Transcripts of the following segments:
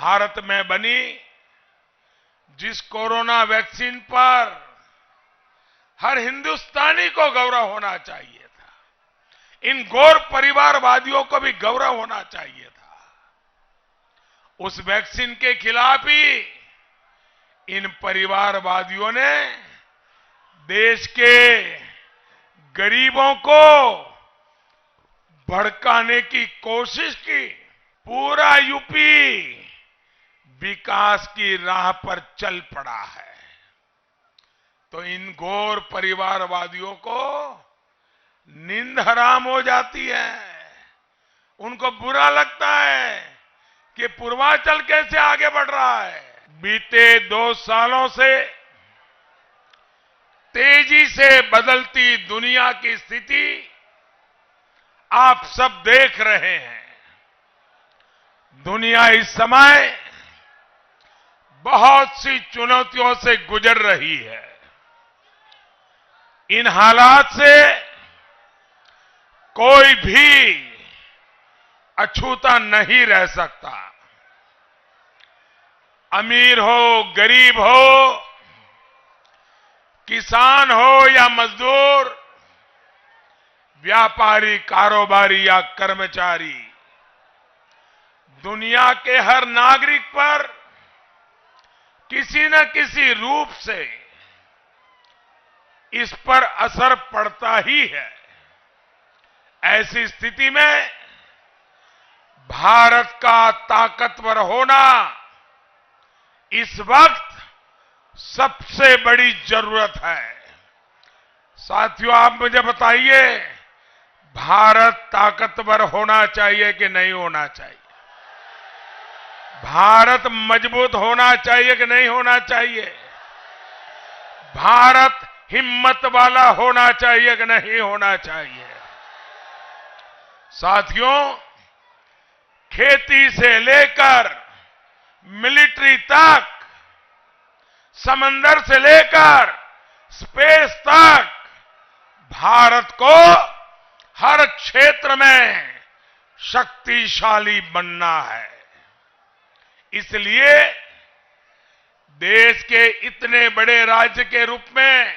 भारत में बनी जिस कोरोना वैक्सीन पर हर हिंदुस्तानी को गौरव होना चाहिए था, इन गौर परिवारवादियों को भी गौरव होना चाहिए था। उस वैक्सीन के खिलाफ ही इन परिवारवादियों ने देश के गरीबों को भड़काने की कोशिश की। पूरा यूपी विकास की राह पर चल पड़ा है। तो इन घोर परिवारवादियों को नींद हराम हो जाती है। उनको बुरा लगता है कि पूर्वांचल कैसे आगे बढ़ रहा है। बीते 2 सालों से तेजी से बदलती दुनिया की स्थिति आप सब देख रहे हैं। दुनिया इस समय बहुत सी चुनौतियों से गुजर रही है। इन हालात से कोई भी अछूता नहीं रह सकता। अमीर हो, गरीब हो, किसान हो या मजदूर, व्यापारी, कारोबारी या कर्मचारी, दुनिया के हर नागरिक पर किसी न किसी रूप से इस पर असर पड़ता ही है। ऐसी स्थिति में भारत का ताकतवर होना इस वक्त सबसे बड़ी जरूरत है। साथियों, आप मुझे बताइए, भारत ताकतवर होना चाहिए कि नहीं होना चाहिए? भारत मजबूत होना चाहिए कि नहीं होना चाहिए? भारत हिम्मत वाला होना चाहिए कि नहीं होना चाहिए? साथियों, खेती से लेकर मिलिट्री तक, समंदर से लेकर स्पेस तक, भारत को हर क्षेत्र में शक्तिशाली बनना है। इसलिए देश के इतने बड़े राज्य के रूप में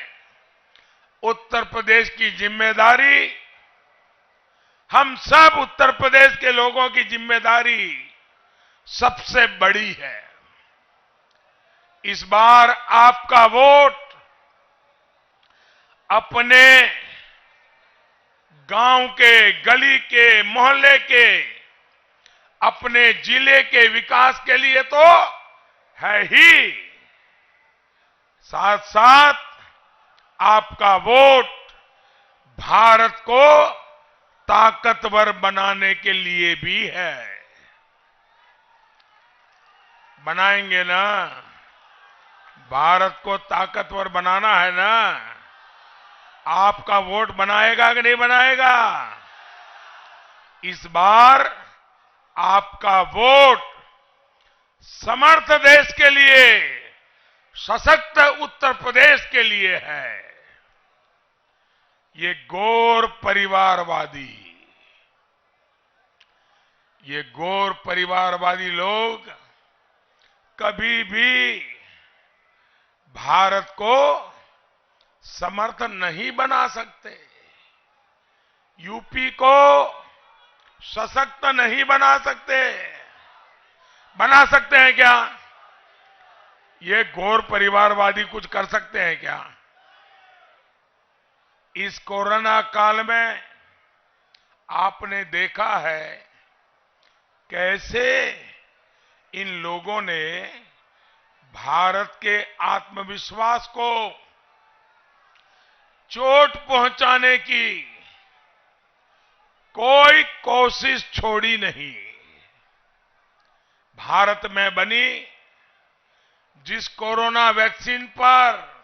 उत्तर प्रदेश की जिम्मेदारी, हम सब उत्तर प्रदेश के लोगों की जिम्मेदारी सबसे बड़ी है। इस बार आपका वोट अपने गांव के, गली के, मोहल्ले के, अपने जिले के विकास के लिए तो है ही, साथ साथ आपका वोट भारत को ताकतवर बनाने के लिए भी है। बनाएंगे ना? भारत को ताकतवर बनाना है ना? आपका वोट बनाएगा कि नहीं बनाएगा? इस बार आपका वोट समर्थ देश के लिए, सशक्त उत्तर प्रदेश के लिए है। ये गौर परिवारवादी लोग कभी भी भारत को समर्थ नहीं बना सकते। यूपी को सशक्त नहीं बना सकते। बना सकते हैं क्या? ये घोर परिवारवादी कुछ कर सकते हैं क्या? इस कोरोना काल में आपने देखा है कैसे इन लोगों ने भारत के आत्मविश्वास को चोट पहुंचाने की कोई कोशिश छोड़ी नहीं। भारत में बनी जिस कोरोना वैक्सीन पर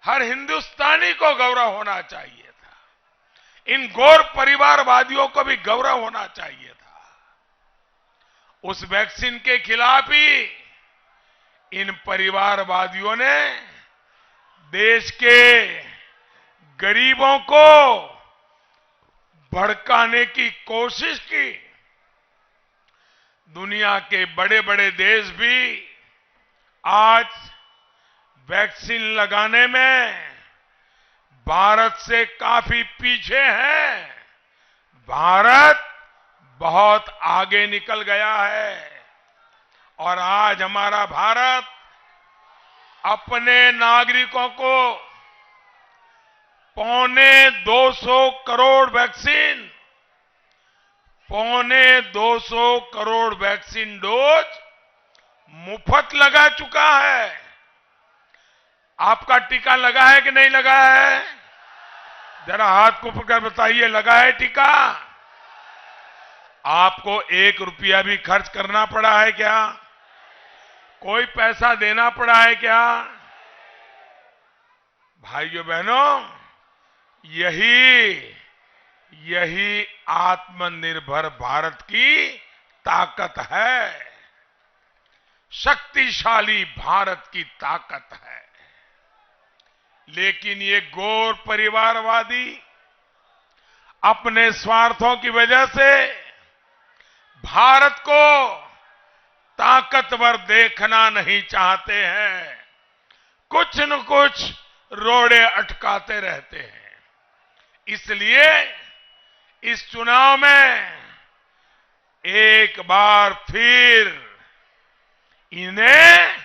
हर हिंदुस्तानी को गौरव होना चाहिए था, इन गौर परिवारवादियों को भी गौरव होना चाहिए था। उस वैक्सीन के खिलाफ ही इन परिवारवादियों ने देश के गरीबों को भड़काने की कोशिश की। दुनिया के बड़े बड़े देश भी आज वैक्सीन लगाने में भारत से काफी पीछे हैं। भारत बहुत आगे निकल गया है और आज हमारा भारत अपने नागरिकों को 250 करोड़ वैक्सीन डोज मुफ्त लगा चुका है। आपका टीका लगा है कि नहीं लगा है? जरा हाथ को पकड़ बताइए, लगा है टीका? आपको 1 रुपया भी खर्च करना पड़ा है क्या? कोई पैसा देना पड़ा है क्या? भाइयों बहनों, यही आत्मनिर्भर भारत की ताकत है, शक्तिशाली भारत की ताकत है। लेकिन ये गौर परिवारवादी अपने स्वार्थों की वजह से भारत को ताकतवर देखना नहीं चाहते हैं, कुछ न कुछ रोड़े अटकाते रहते हैं। इसलिए इस चुनाव में एक बार फिर इन्हें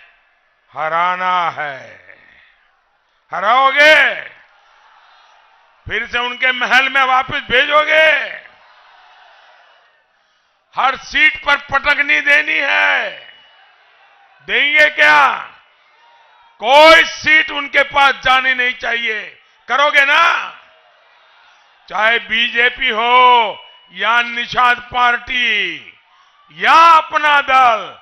हराना है। हराओगे? फिर से उनके महल में वापस भेजोगे? हर सीट पर पटकनी देनी है? देंगे क्या? कोई सीट उनके पास जानी नहीं चाहिए। करोगे ना? चाहे बीजेपी हो या निषाद पार्टी या अपना दल,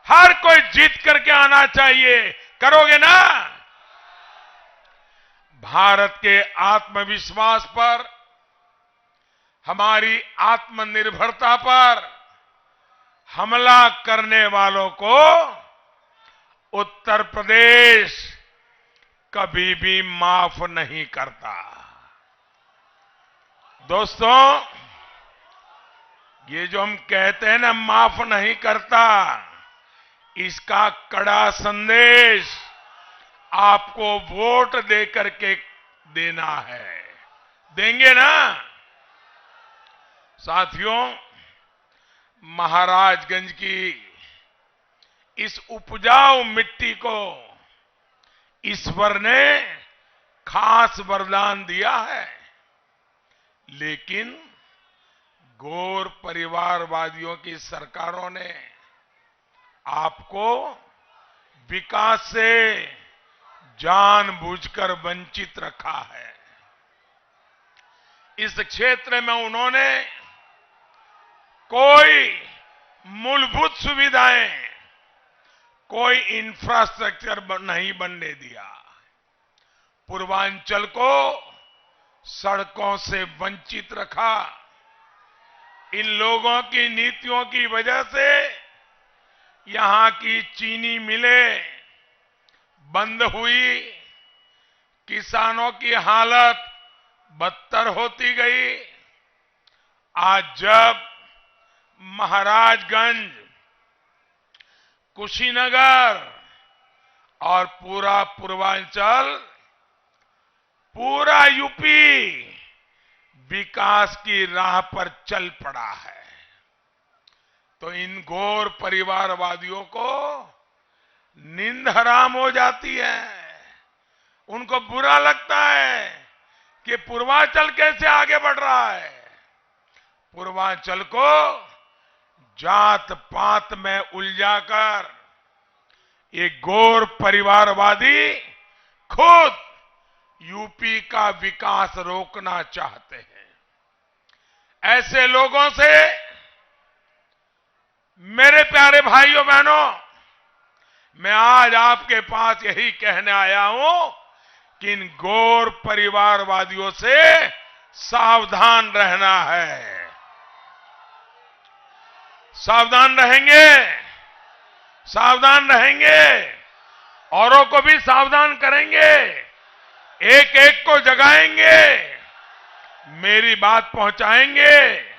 हर कोई जीत करके आना चाहिए। करोगे ना? भारत के आत्मविश्वास पर, हमारी आत्मनिर्भरता पर हमला करने वालों को उत्तर प्रदेश कभी भी माफ नहीं करता। दोस्तों, ये जो हम कहते हैं ना माफ नहीं करता, इसका कड़ा संदेश आपको वोट देकर के देना है। देंगे ना? साथियों, महाराजगंज की इस उपजाऊ मिट्टी को ईश्वर ने खास वरदान दिया है, लेकिन गौर परिवारवादियों की सरकारों ने आपको विकास से जानबूझकर वंचित रखा है। इस क्षेत्र में उन्होंने कोई मूलभूत सुविधाएं, कोई इंफ्रास्ट्रक्चर नहीं बनने दिया। पूर्वांचल को सड़कों से वंचित रखा। इन लोगों की नीतियों की वजह से यहां की चीनी मिलें बंद हुई, किसानों की हालत बदतर होती गई। आज जब महाराजगंज, कुशीनगर और पूरा पूर्वांचल, पूरा यूपी विकास की राह पर चल पड़ा है, तो इन गौर परिवारवादियों को नींद हराम हो जाती है। उनको बुरा लगता है कि पूर्वांचल कैसे आगे बढ़ रहा है। पूर्वांचल को जात पात में उलझाकर ये गौर परिवारवादी खुद यूपी का विकास रोकना चाहते हैं। ऐसे लोगों से मेरे प्यारे भाइयों बहनों, मैं आज आपके पास यही कहने आया हूं कि इन गौर परिवारवादियों से सावधान रहना है। सावधान रहेंगे, सावधान रहेंगे, औरों को भी सावधान करेंगे, एक एक को जगाएंगे, मेरी बात पहुंचाएंगे।